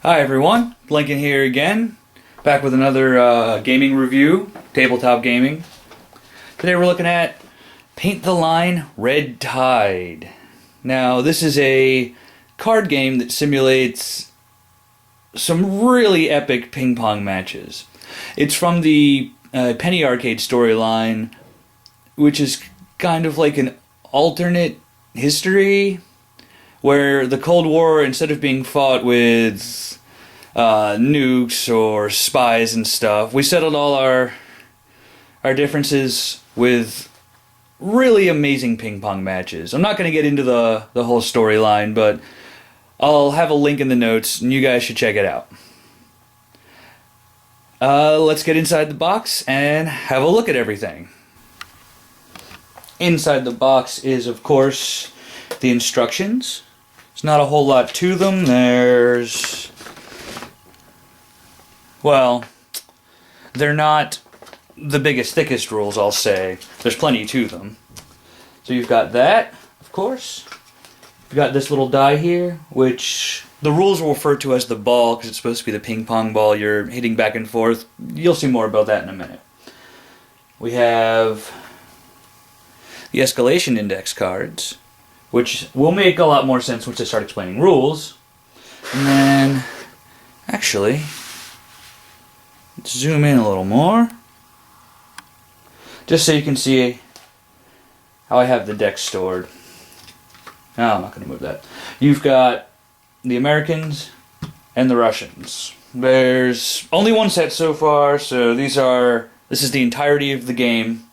Hi everyone, Blinken here again, back with another gaming review, tabletop gaming. Today we're looking at Paint the Line Red Tide. Now this is a card game that simulates some really epic ping pong matches. It's from the Penny Arcade storyline, which is kind of like an alternate history where the Cold War, instead of being fought with nukes or spies and stuff, we settled all our differences with really amazing ping pong matches. I'm not going to get into the whole storyline, but I'll have a link in the notes and you guys should check it out. Let's get inside the box and have a look at everything. Inside the box is, of course, the instructions. There's not a whole lot to them. Well, they're not the biggest, thickest rules, I'll say. There's plenty to them. So you've got that, of course. You've got this little die here, which the rules will refer to as the ball, because it's supposed to be the ping pong ball you're hitting back and forth. You'll see more about that in a minute. We have the escalation index cards, which will make a lot more sense once I start explaining rules. And then, actually, let's zoom in a little more, just so you can see how I have the deck stored. No, I'm not going to move that. You've got the Americans and the Russians. There's only one set so far, so this is the entirety of the game.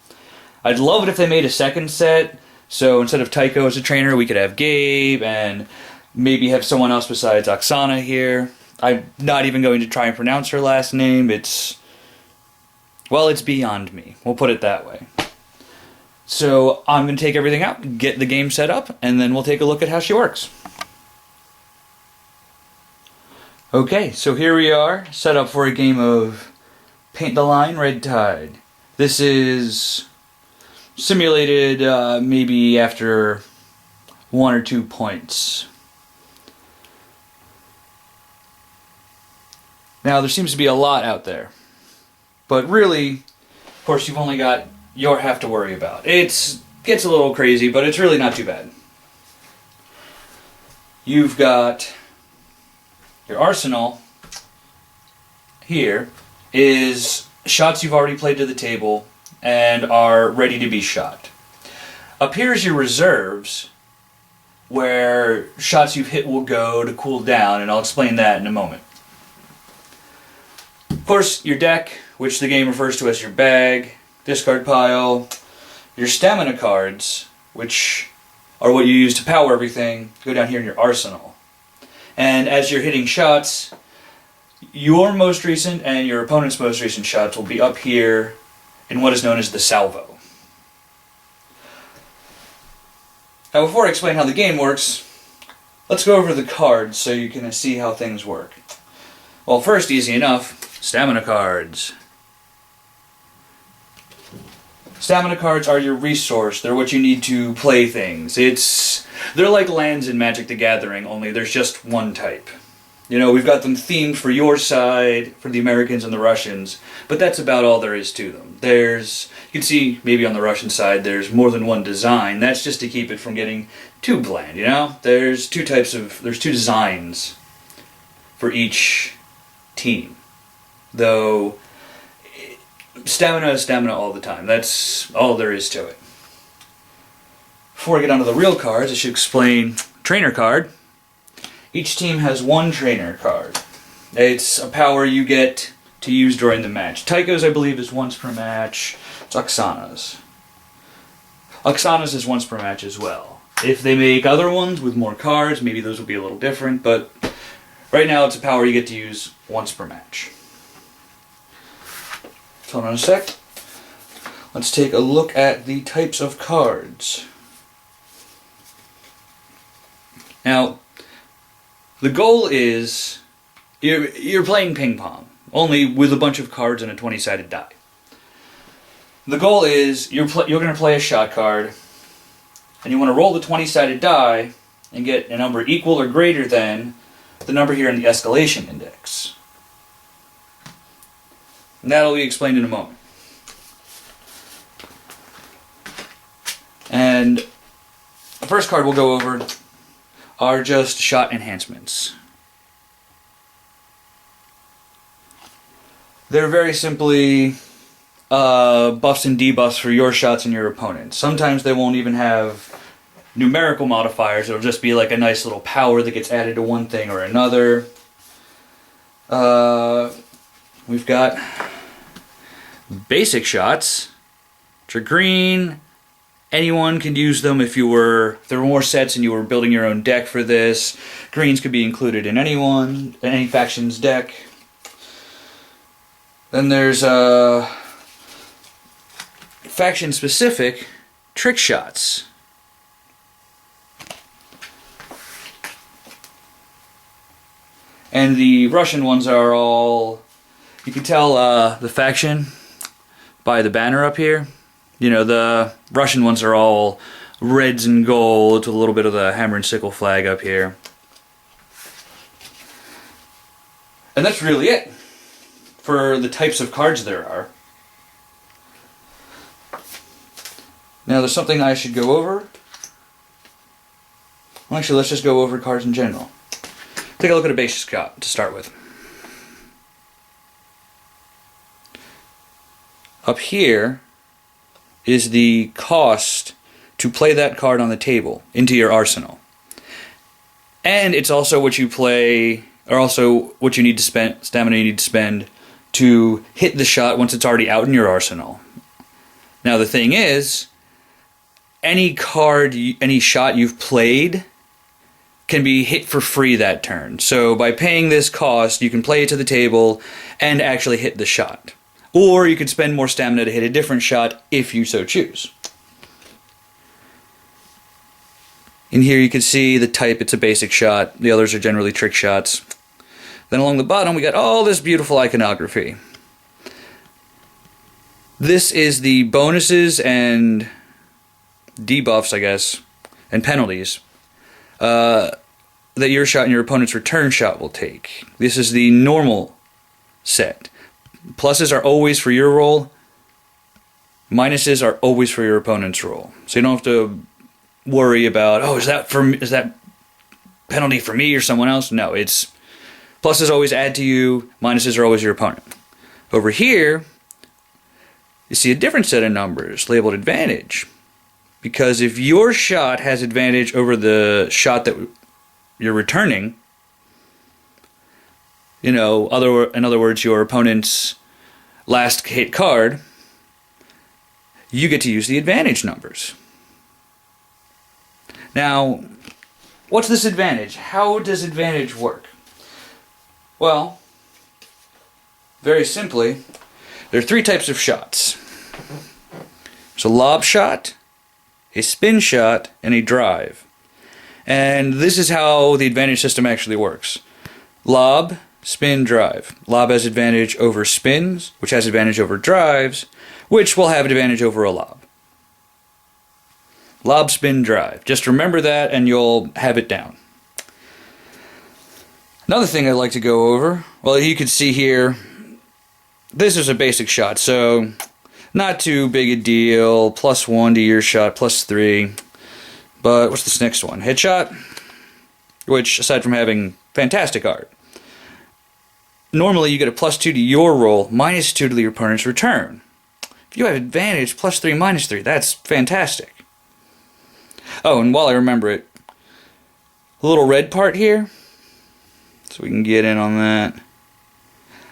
I'd love it if they made a second set, so instead of Tycho as a trainer, we could have Gabe, and maybe have someone else besides Oksana here. I'm not even going to try and pronounce her last name. It's beyond me. We'll put it that way. So I'm going to take everything out, get the game set up, and then we'll take a look at how she works. Okay, so here we are, set up for a game of Paint the Line Red Tide. This is simulated maybe after 1 or 2 points. Now there seems to be a lot out there, but really, of course, you've only got your half to worry about. It gets a little crazy, but it's really not too bad. You've got your arsenal here is shots you've already played to the table and are ready to be shot. Up here is your reserves, where shots you've hit will go to cool down, and I'll explain that in a moment. Of course, your deck, which the game refers to as your bag, discard pile, your stamina cards, which are what you use to power everything, go down here in your arsenal. And as you're hitting shots, your most recent and your opponent's most recent shots will be up here in what is known as the salvo. Now before I explain how the game works, let's go over the cards so you can see how things work. Well, first, easy enough, stamina cards. Stamina cards are your resource. They're what you need to play things. They're like lands in Magic the Gathering, only there's just one type. You know, we've got them themed for your side, for the Americans and the Russians, but that's about all there is to them. You can see, maybe on the Russian side, there's more than one design. That's just to keep it from getting too bland, you know? There's two designs for each team. Though, stamina is stamina all the time. That's all there is to it. Before I get onto the real cards, I should explain trainer card. Each team has one trainer card. It's a power you get to use during the match. Tycho's, I believe, is once per match. It's Oksana's. Oksana's is once per match as well. If they make other ones with more cards, maybe those will be a little different, but right now it's a power you get to use once per match. Hold on a sec. Let's take a look at the types of cards. Now, the goal is you're playing ping pong, only with a bunch of cards and a 20-sided die. The goal is you're going to play a shot card, and you want to roll the 20-sided die and get a number equal or greater than the number here in the escalation index. And that'll be explained in a moment. And the first card we'll go over are just shot enhancements. They're very simply buffs and debuffs for your shots and your opponents. Sometimes they won't even have numerical modifiers. It'll just be like a nice little power that gets added to one thing or another. We've got basic shots, which are green. Anyone can use them if there were more sets and you were building your own deck for this. Greens could be included in any faction's deck. Then there's faction-specific trick shots. And the Russian ones are all, you can tell the faction by the banner up here. You know, the Russian ones are all reds and gold with a little bit of the hammer and sickle flag up here. And that's really it for the types of cards there are. Now there's something I should go over. Well, actually, let's just go over cards in general. Take a look at a basic shot to start with. Up here is the cost to play that card on the table into your arsenal. And it's also what you play, or also what you need to spend, stamina you need to spend to hit the shot once it's already out in your arsenal. Now the thing is, any card, any shot you've played can be hit for free that turn. So by paying this cost, you can play it to the table and actually hit the shot. Or you could spend more stamina to hit a different shot if you so choose. In here you can see the type, it's a basic shot. The others are generally trick shots. Then along the bottom we got all this beautiful iconography. This is the bonuses and debuffs, I guess, and penalties that your shot and your opponent's return shot will take. This is the normal set. Pluses are always for your roll. Minuses are always for your opponent's roll. So you don't have to worry about, oh, is that penalty for me or someone else? No, it's pluses always add to you, minuses are always your opponent. Over here, you see a different set of numbers labeled advantage. Because if your shot has advantage over the shot that you're returning, you know, in other words, your opponent's last hit card, you get to use the advantage numbers. Now, what's this advantage? How does advantage work? Well, very simply, there are three types of shots. There's a lob shot, a spin shot, and a drive. And this is how the advantage system actually works. Lob, spin, drive. Lob has advantage over spins, which has advantage over drives, which will have advantage over a lob. Lob, spin, drive. Just remember that and you'll have it down. Another thing I'd like to go over, well, you can see here, this is a basic shot, so not too big a deal. +1 to your shot, +3. But what's this next one? Headshot, which aside from having fantastic art, normally you get a +2 to your roll, -2 to your opponent's return. If you have advantage, +3, -3, that's fantastic. Oh, and while I remember it, a little red part here, so we can get in on that.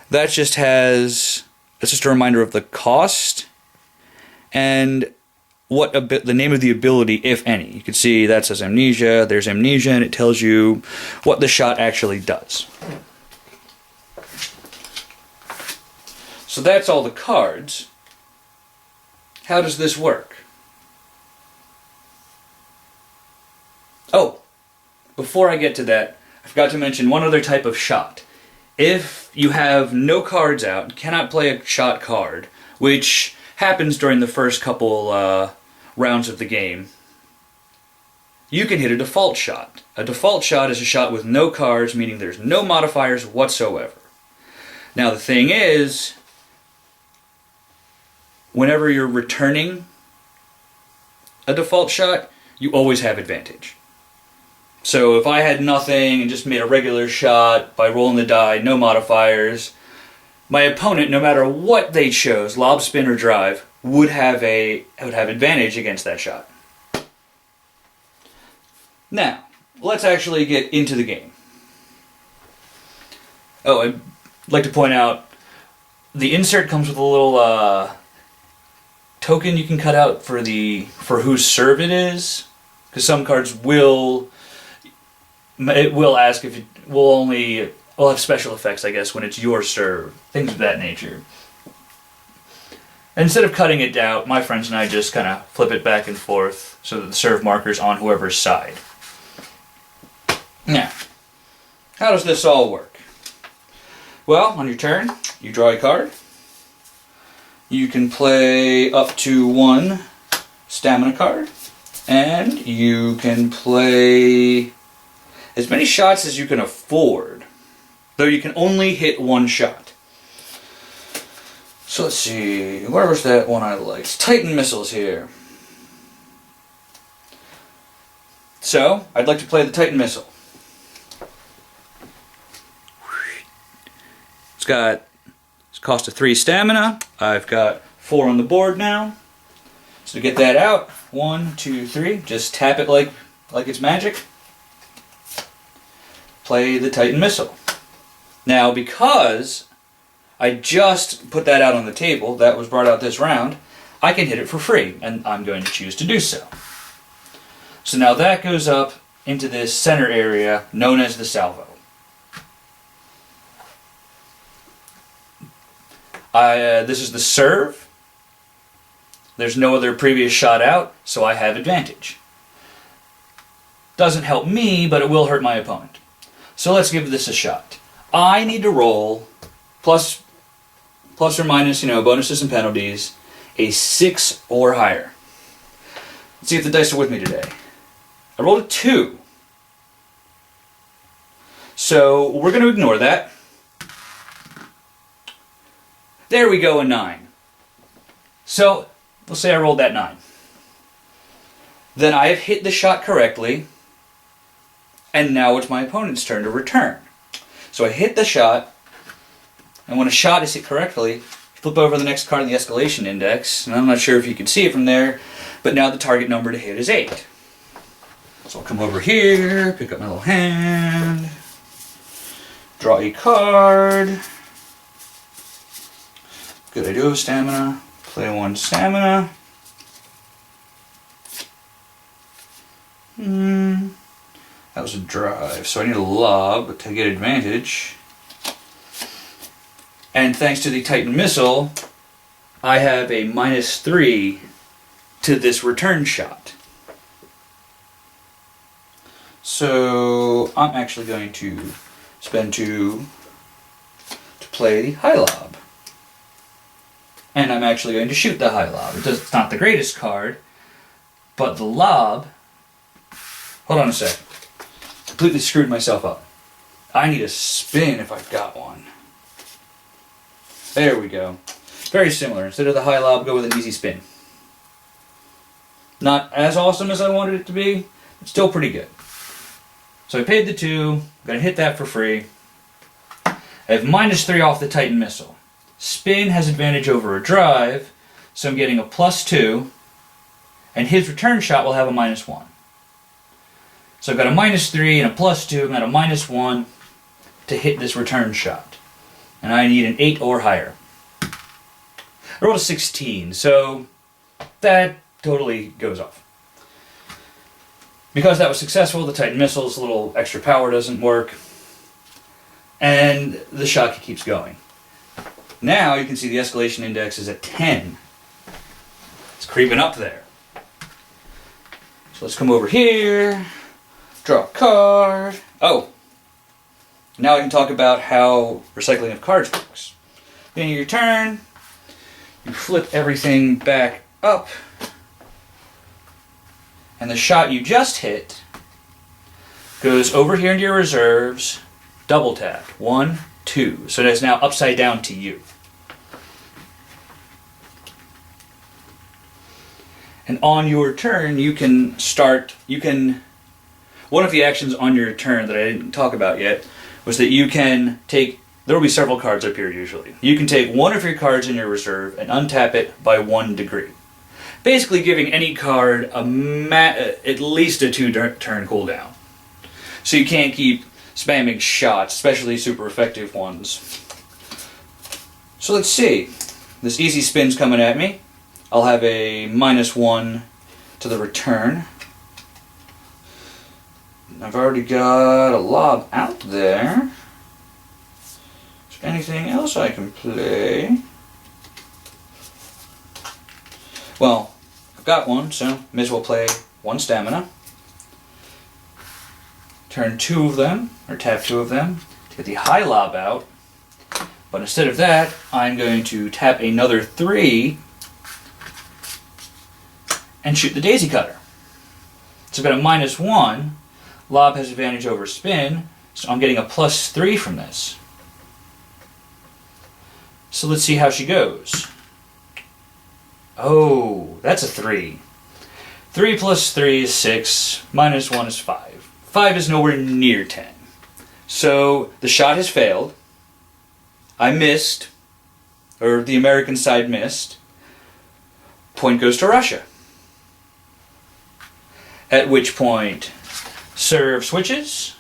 That's just a reminder of the cost and what the name of the ability, if any. You can see that says amnesia, there's amnesia, and it tells you what the shot actually does. So that's all the cards. How does this work? Oh, before I get to that, I forgot to mention one other type of shot. If you have no cards out, cannot play a shot card, which happens during the first couple rounds of the game, you can hit a default shot. A default shot is a shot with no cards, meaning there's no modifiers whatsoever. Now the thing is, whenever you're returning a default shot, you always have advantage. So if I had nothing and just made a regular shot by rolling the die, no modifiers, my opponent, no matter what they chose, lob, spin, or drive, would have advantage against that shot. Now, let's actually get into the game. Oh, I'd like to point out, the insert comes with a little token you can cut out for whose serve it is, because some cards will ask if it will have special effects, I guess, when it's your serve, things of that nature. And instead of cutting it out, my friends and I just kind of flip it back and forth so that the serve marker's on whoever's side. Now, how does this all work? Well, on your turn, you draw a card. You can play up to 1 stamina card, and you can play as many shots as you can afford, though you can only hit 1 shot. So let's see, where was that one I liked? Titan missiles here. So, I'd like to play the Titan missile. It's cost of 3 stamina. I've got 4 on the board now. So to get that out, 1, 2, 3, just tap it like it's magic. Play the Titan missile. Now, because I just put that out on the table, that was brought out this round, I can hit it for free, and I'm going to choose to do so. So now that goes up into this center area known as the salvo. This is the serve. There's no other previous shot out, so I have advantage. Doesn't help me, but it will hurt my opponent. So let's give this a shot. I need to roll plus or minus, bonuses and penalties, a 6 or higher. Let's see if the dice are with me today. I rolled a 2. So we're going to ignore that. There we go, a 9. So, let's say I rolled that 9. Then I have hit the shot correctly, and now it's my opponent's turn to return. So I hit the shot, and when a shot is hit correctly, flip over the next card in the escalation index, and I'm not sure if you can see it from there, but now the target number to hit is 8. So I'll come over here, pick up my little hand, draw a card. Good, I do have stamina. Play 1 stamina. That was a drive, so I need a lob to get advantage. And thanks to the Titan missile, I have a -3 to this return shot. So I'm actually going to spend 2 to play the high lob. And I'm actually going to shoot the high lob. It's not the greatest card, but the lob... Hold on a second. Completely screwed myself up. I need a spin if I've got one. There we go. Very similar. Instead of the high lob, go with an easy spin. Not as awesome as I wanted it to be, but still pretty good. So I paid the 2. I'm going to hit that for free. I have -3 off the Titan missile. Spin has advantage over a drive, so I'm getting a +2, and his return shot will have a -1. So I've got a -3 and a +2, I've got a -1 to hit this return shot. And I need an 8 or higher. I rolled a 16, so that totally goes off. Because that was successful, the Titan missile's little extra power doesn't work, and the shot keeps going. Now you can see the escalation index is at 10. It's creeping up there. So let's come over here, draw a card. Oh, now I can talk about how recycling of cards works. Beginning of your turn, you flip everything back up, and the shot you just hit goes over here into your reserves, double tap. 1, 2. So that's now upside down to you. And on your turn, you can one of the actions on your turn that I didn't talk about yet was that you can take, there will be several cards up here usually. You can take one of your cards in your reserve and untap it by 1 degree. Basically giving any card at least a 2-turn cooldown. So you can't keep spamming shots, especially super effective ones. So let's see. This easy spin's coming at me. I'll have a -1 to the return. I've already got a lob out there. Is there anything else I can play? Well, I've got one, so may as well play 1 stamina. Turn 2 of them, or tap 2 of them, to get the high lob out. But instead of that, I'm going to tap another 3 and shoot the daisy cutter. So I've got a -1. Lob has advantage over spin, so I'm getting a +3 from this. So let's see how she goes. Oh, that's a 3. 3 plus 3 is 6, -1 is 5. 5 is nowhere near 10. So the shot has failed. I missed, or the American side missed. Point goes to Russia. At which point, serve switches,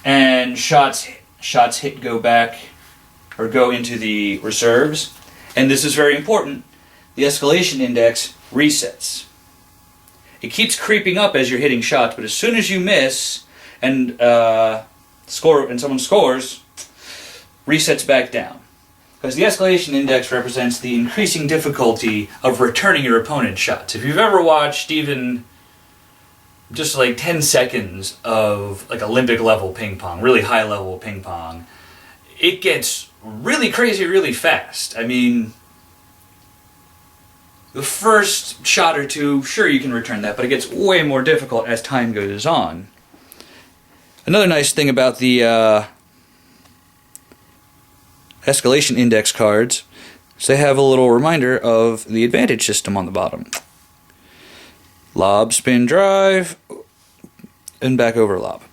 and shots hit go back, or go into the reserves. And this is very important, the escalation index resets. It keeps creeping up as you're hitting shots, but as soon as you miss and someone scores, resets back down. Because the escalation index represents the increasing difficulty of returning your opponent's shots. If you've ever watched even just like 10 seconds of like Olympic level ping pong, really high level ping pong, it gets really crazy really fast. I mean, the first shot or two, sure you can return that, but it gets way more difficult as time goes on. Another nice thing about the escalation index cards is they have a little reminder of the advantage system on the bottom. Lob, spin, drive, and back over lob.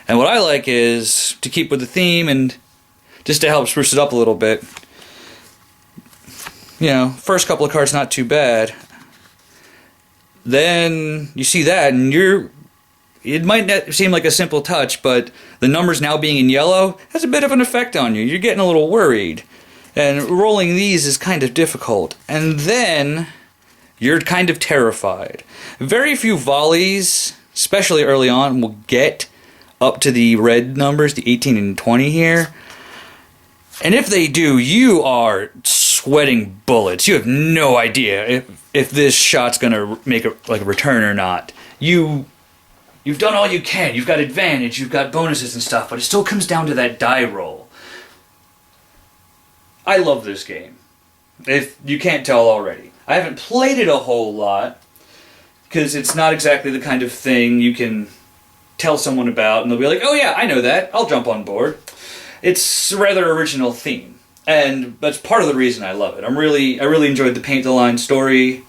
And what I like is, to keep with the theme and just to help spruce it up a little bit, you know, first couple of cards not too bad. Then you see that and it might not seem like a simple touch, but the numbers now being in yellow has a bit of an effect on you. You're getting a little worried. And rolling these is kind of difficult. And then you're kind of terrified. Very few volleys, especially early on, will get up to the red numbers, the 18 and 20 here. And if they do, you are sweating bullets. You have no idea if this shot's going to make a return or not. You've done all you can. You've got advantage, you've got bonuses and stuff, but it still comes down to that die roll. I love this game, if you can't tell already. I haven't played it a whole lot, because it's not exactly the kind of thing you can tell someone about, and they'll be like, oh yeah, I know that, I'll jump on board. It's a rather original theme, and that's part of the reason I love it. I really enjoyed the Paint the Line story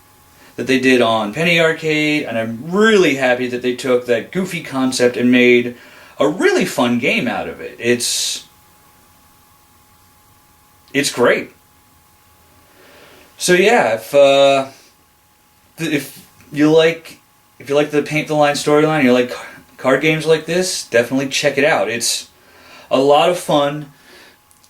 that they did on Penny Arcade, and I'm really happy that they took that goofy concept and made a really fun game out of it. It's great. So yeah, if you like the Paint the Line storyline, you like card games like this, definitely check it out. It's a lot of fun.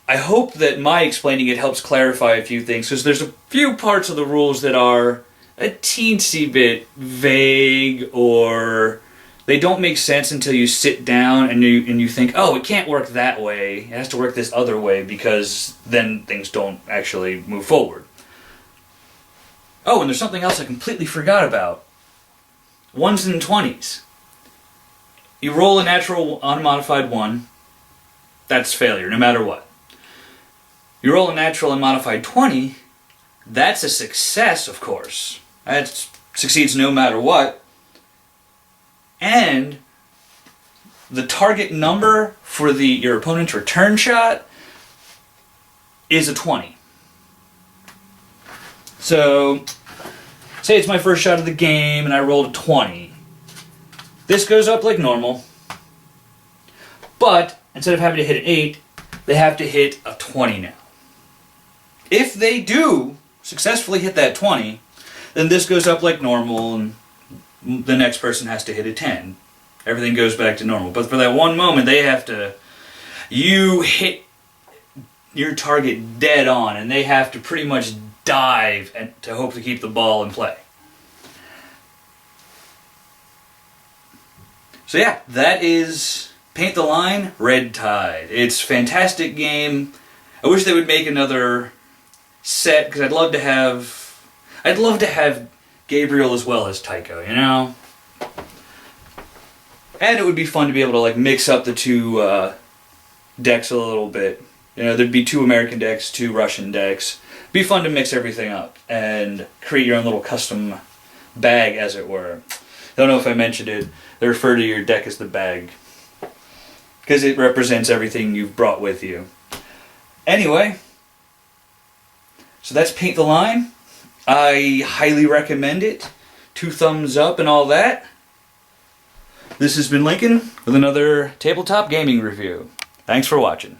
I hope that my explaining it helps clarify a few things, because there's a few parts of the rules that are a teensy bit vague, or they don't make sense until you sit down and you think, oh, it can't work that way, it has to work this other way, because then things don't actually move forward. Oh, and there's something else I completely forgot about. 1s and 20s. You roll a natural unmodified 1, that's failure, no matter what. You roll a natural unmodified 20, that's a success, of course. That's succeeds no matter what. And the target number for your opponent's return shot is a 20. So, say it's my first shot of the game and I rolled a 20. This goes up like normal, but instead of having to hit an 8, they have to hit a 20 now. If they do successfully hit that 20, then this goes up like normal and the next person has to hit a 10. Everything goes back to normal. But for that one moment, they have to... You hit your target dead on, and they have to pretty much dive to hope to keep the ball in play. So yeah, that is Paint the Line, Red Tide. It's a fantastic game. I wish they would make another set, because I'd love to have Gabriel as well as Tycho, you know? And it would be fun to be able to like mix up the two decks a little bit. You know, there'd be 2 American decks, 2 Russian decks. It'd be fun to mix everything up and create your own little custom bag, as it were. I don't know if I mentioned it. They refer to your deck as the bag, because it represents everything you've brought with you. Anyway, so that's Paint the Line. I highly recommend it. 2 thumbs up and all that. This has been Lincoln with another tabletop gaming review. Thanks for watching.